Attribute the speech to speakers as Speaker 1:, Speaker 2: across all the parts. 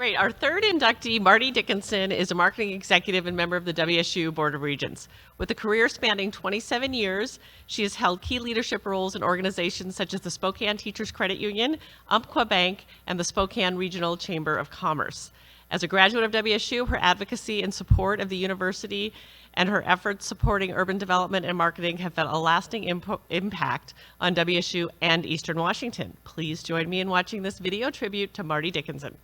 Speaker 1: Great. Our third inductee, Marty Dickinson, is a marketing executive and member of the WSU Board of Regents. With a career spanning 27 years, she has held key leadership roles in organizations such as the Spokane Teachers Credit Union, Umpqua Bank, and the Spokane Regional Chamber of Commerce. As a graduate of WSU, her advocacy and support of the university and her efforts supporting urban development and marketing have had a lasting impact on WSU and Eastern Washington. Please join me in watching this video tribute to Marty Dickinson.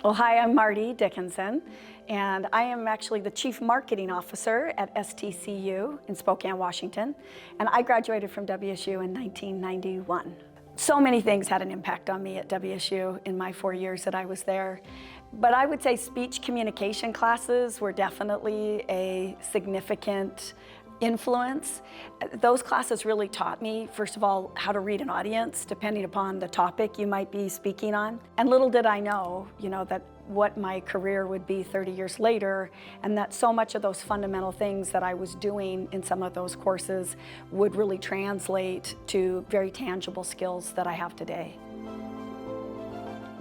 Speaker 2: Well, hi, I'm Marty Dickinson, and I am actually the Chief Marketing Officer at STCU in Spokane, Washington, and I graduated from WSU in 1991. So many things had an impact on me at WSU in my 4 years that I was there, but I would say speech communication classes were definitely a significant influence. Those classes really taught me, first of all, how to read an audience depending upon the topic you might be speaking on. And little did I know, that what my career would be 30 years later, and that so much of those fundamental things that I was doing in some of those courses would really translate to very tangible skills that I have today.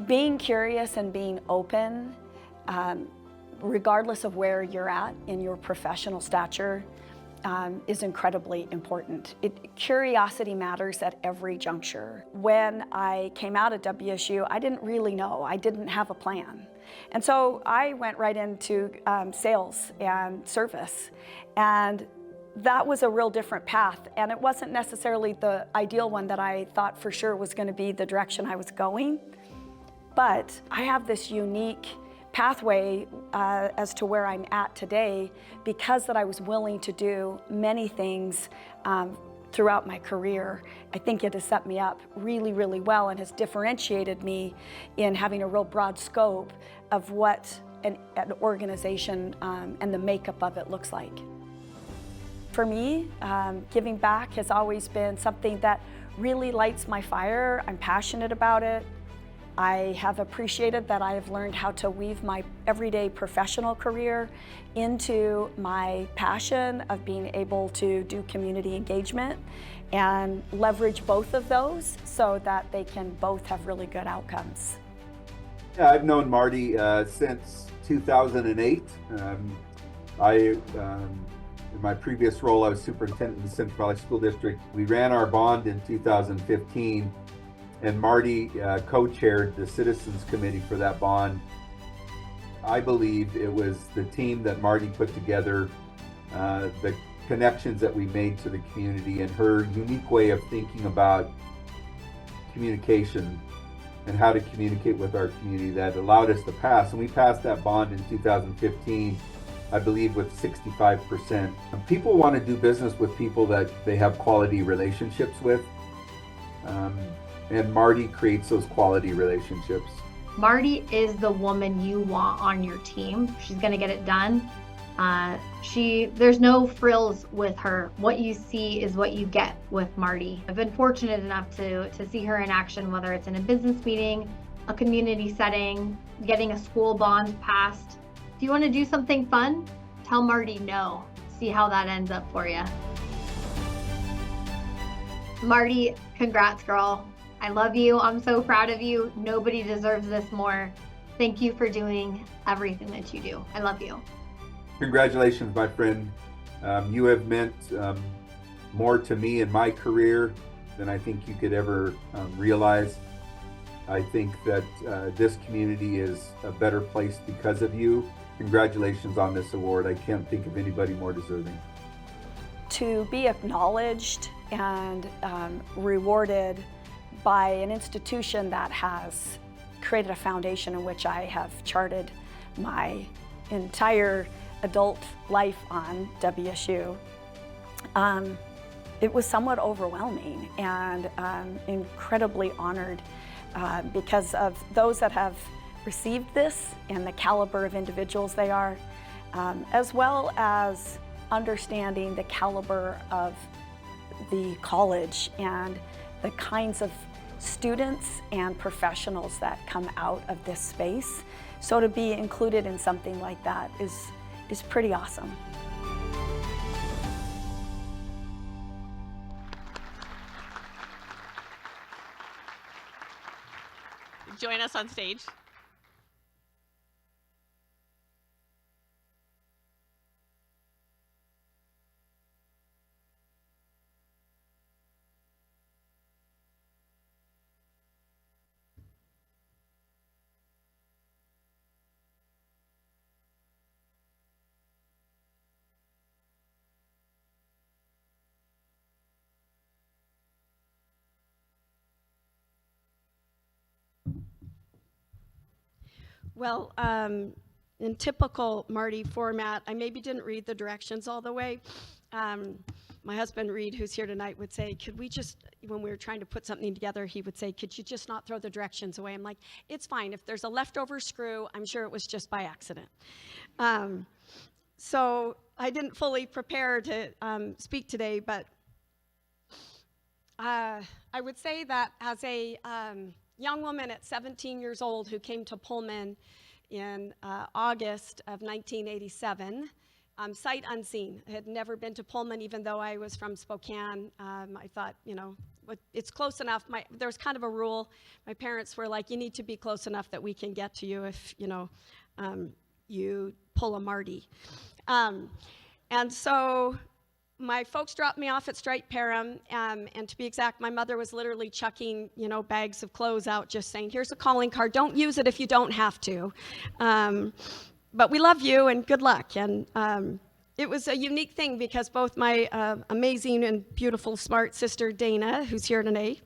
Speaker 2: Being curious and being open, regardless of where you're at in your professional stature, is incredibly important. Curiosity matters at every juncture. When I came out at WSU, I didn't really know. I didn't have a plan. And so I went right into sales and service. And that was a real different path. And it wasn't necessarily the ideal one that I thought for sure was going to be the direction I was going. But I have this unique pathway as to where I'm at today because that I was willing to do many things throughout my career. I think it has set me up really, really well and has differentiated me in having a real broad scope of what an organization and the makeup of it looks like. For me, giving back has always been something that really lights my fire. I'm passionate about it. I have appreciated that I have learned how to weave my everyday professional career into my passion of being able to do community engagement and leverage both of those so that they can both have really good outcomes.
Speaker 3: Yeah, I've known Marty since 2008. In my previous role, I was superintendent in the Central Valley School District. We ran our bond in 2015. And Marty co-chaired the Citizens Committee for that bond. I believe it was the team that Marty put together, the connections that we made to the community, and her unique way of thinking about communication and how to communicate with our community that allowed us to pass. And we passed that bond in 2015, I believe, with 65%. People want to do business with people that they have quality relationships with. And Marty creates those quality relationships.
Speaker 4: Marty is the woman you want on your team. She's gonna get it done. There's no frills with her. What you see is what you get with Marty. I've been fortunate enough to see her in action, whether it's in a business meeting, a community setting, getting a school bond passed. If you wanna do something fun, tell Marty no. See how that ends up for you. Marty, congrats, girl. I love you. I'm so proud of you. Nobody deserves this more. Thank you for doing everything that you do. I love you.
Speaker 3: Congratulations, my friend. You have meant more to me in my career than I think you could ever realize. I think that this community is a better place because of you. Congratulations on this award. I can't think of anybody more deserving.
Speaker 2: To be acknowledged and rewarded by an institution that has created a foundation in which I have charted my entire adult life on WSU. It was somewhat overwhelming, and I'm incredibly honored because of those that have received this and the caliber of individuals they are, as well as understanding the caliber of the college and the kinds of students and professionals that come out of this space. So to be included in something like that is pretty awesome.
Speaker 1: join us on stage?
Speaker 5: Well, in typical Marty format, I maybe didn't read the directions all the way. My husband, Reed, who's here tonight, would say, could we just, when we were trying to put something together, he would say, could you just not throw the directions away? I'm like, it's fine. If there's a leftover screw, I'm sure it was just by accident. So I didn't fully prepare to speak today, but I would say that as a young woman at 17 years old who came to Pullman in August of 1987, sight unseen. I had never been to Pullman, even though I was from Spokane. I thought, you know, it's close enough. There was kind of a rule. My parents were like, you need to be close enough that we can get to you if, you know, you pull a Marty. And so my folks dropped me off at Striped Param, and to be exact, my mother was literally chucking, you know, bags of clothes out, just saying, here's a calling card, don't use it if you don't have to. But we love you and good luck. And it was a unique thing because both my amazing and beautiful, smart sister, Dana, who's here today,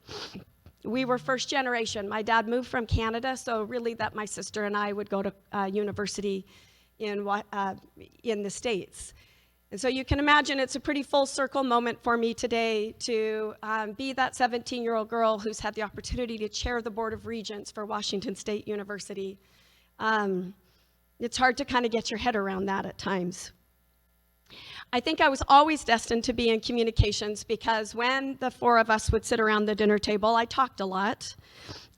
Speaker 5: we were first generation. My dad moved from Canada, so really that my sister and I would go to university in the States. And so you can imagine it's a pretty full circle moment for me today to be that 17-year-old girl who's had the opportunity to chair the Board of Regents for Washington State University. It's hard to kind of get your head around that at times. I think I was always destined to be in communications because when the four of us would sit around the dinner table, I talked a lot.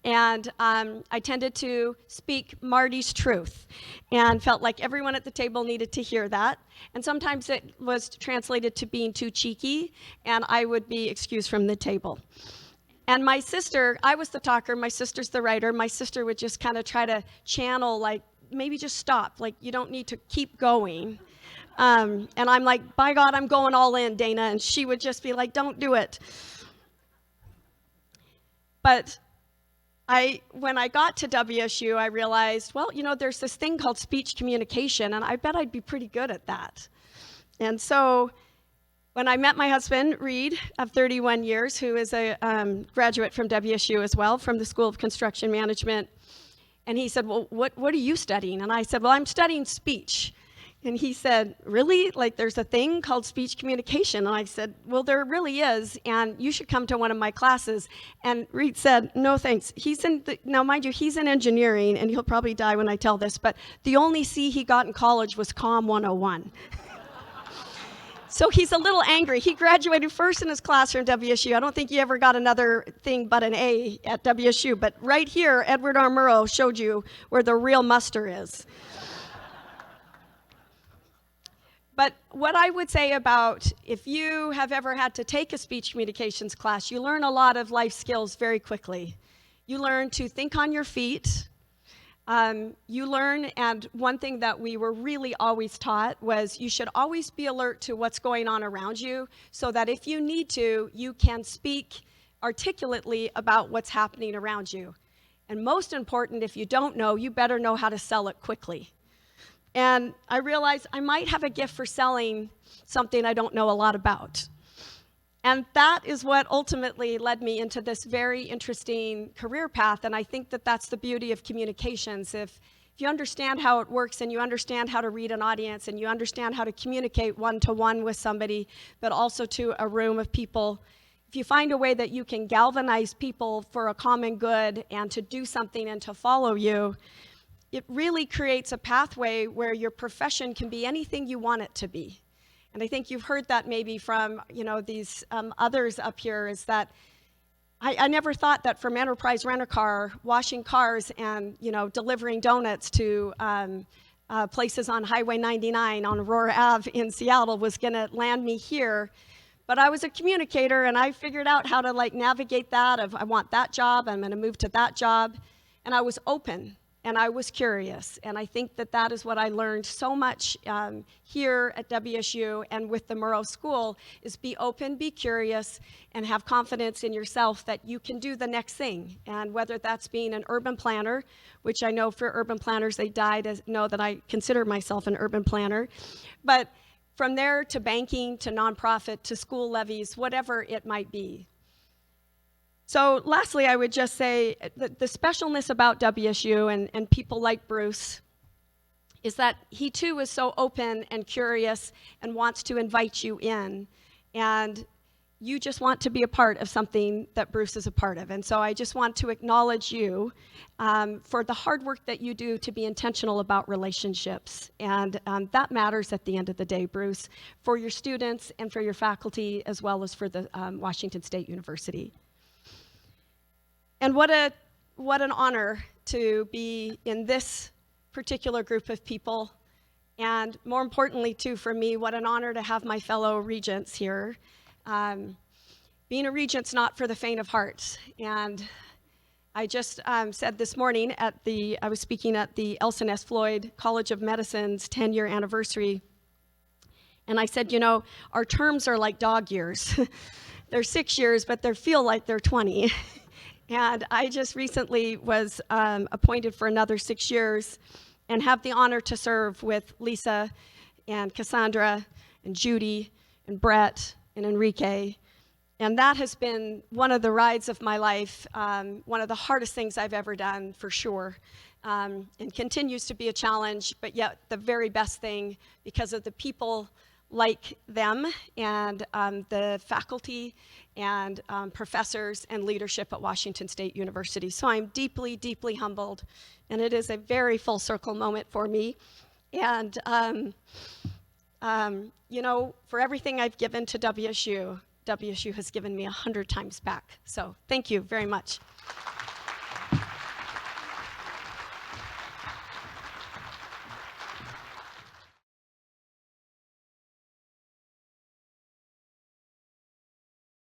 Speaker 5: And I tended to speak Marty's truth and felt like everyone at the table needed to hear that. And sometimes it was translated to being too cheeky, and I would be excused from the table. And my sister, I was the talker, my sister's the writer. My sister would just kind of try to channel, like, maybe just stop. Like, you don't need to keep going. And I'm like, by God, I'm going all in, Dana. And she would just be like, don't do it. But when I got to WSU, I realized, well, you know, there's this thing called speech communication, and I bet I'd be pretty good at that. And so when I met my husband, Reed, of 31 years, who is a graduate from WSU as well, from the School of Construction Management, and he said, well, what are you studying? And I said, well, I'm studying speech. And he said, really? Like, there's a thing called speech communication? And I said, well, there really is, and you should come to one of my classes. And Reed said, no, thanks. Now, mind you, he's in engineering, and he'll probably die when I tell this, but the only C he got in college was Comm 101. So he's a little angry. He graduated first in his class from WSU. I don't think he ever got another thing but an A at WSU. But right here, Edward R. Murrow showed you where the real muster is. But what I would say about if you have ever had to take a speech communications class, you learn a lot of life skills very quickly. You learn to think on your feet. You learn, and one thing that we were really always taught was you should always be alert to what's going on around you so that if you need to, you can speak articulately about what's happening around you. And most important, if you don't know, you better know how to sell it quickly. And I realized I might have a gift for selling something I don't know a lot about. And that is what ultimately led me into this very interesting career path. And I think that that's the beauty of communications. If you understand how it works and you understand how to read an audience and you understand how to communicate one-to-one with somebody, but also to a room of people, if you find a way that you can galvanize people for a common good and to do something and to follow you, it really creates a pathway where your profession can be anything you want it to be. And I think you've heard that maybe from, you know, these others up here, is that I never thought that from Enterprise Rent-A-Car, washing cars and, you know, delivering donuts to places on Highway 99 on Aurora Ave in Seattle was gonna land me here. But I was a communicator and I figured out how to like navigate that of I want that job, I'm gonna move to that job. and I was open, and I was curious, and I think that that is what I learned so much here at WSU and with the Murrow School, is be open, be curious, and have confidence in yourself that you can do the next thing. And whether that's being an urban planner, which I know for urban planners, they know that I consider myself an urban planner, but from there to banking, to nonprofit, to school levies, whatever it might be. So lastly, I would just say the specialness about WSU and people like Bruce is that he too is so open and curious and wants to invite you in. And you just want to be a part of something that Bruce is a part of. And so I just want to acknowledge you for the hard work that you do to be intentional about relationships. And that matters at the end of the day, Bruce, for your students and for your faculty, as well as for the Washington State University. And what an honor to be in this particular group of people. And more importantly, too, for me, what an honor to have my fellow regents here. Being a regent's not for the faint of heart. And I just said this morning I was speaking at the Elson S. Floyd College of Medicine's 10-year anniversary. And I said, you know, our terms are like dog years. They're 6 years, but they feel like they're 20. And I just recently was appointed for another 6 years and have the honor to serve with Lisa and Cassandra and Judy and Brett and Enrique. And that has been one of the rides of my life, one of the hardest things I've ever done, for sure, and continues to be a challenge, but yet the very best thing because of the people like them and the faculty and professors and leadership at Washington State University. So I'm deeply, deeply humbled, and it is a very full circle moment for me. And you know, for everything I've given to WSU, WSU has given me 100 times back. So thank you very much.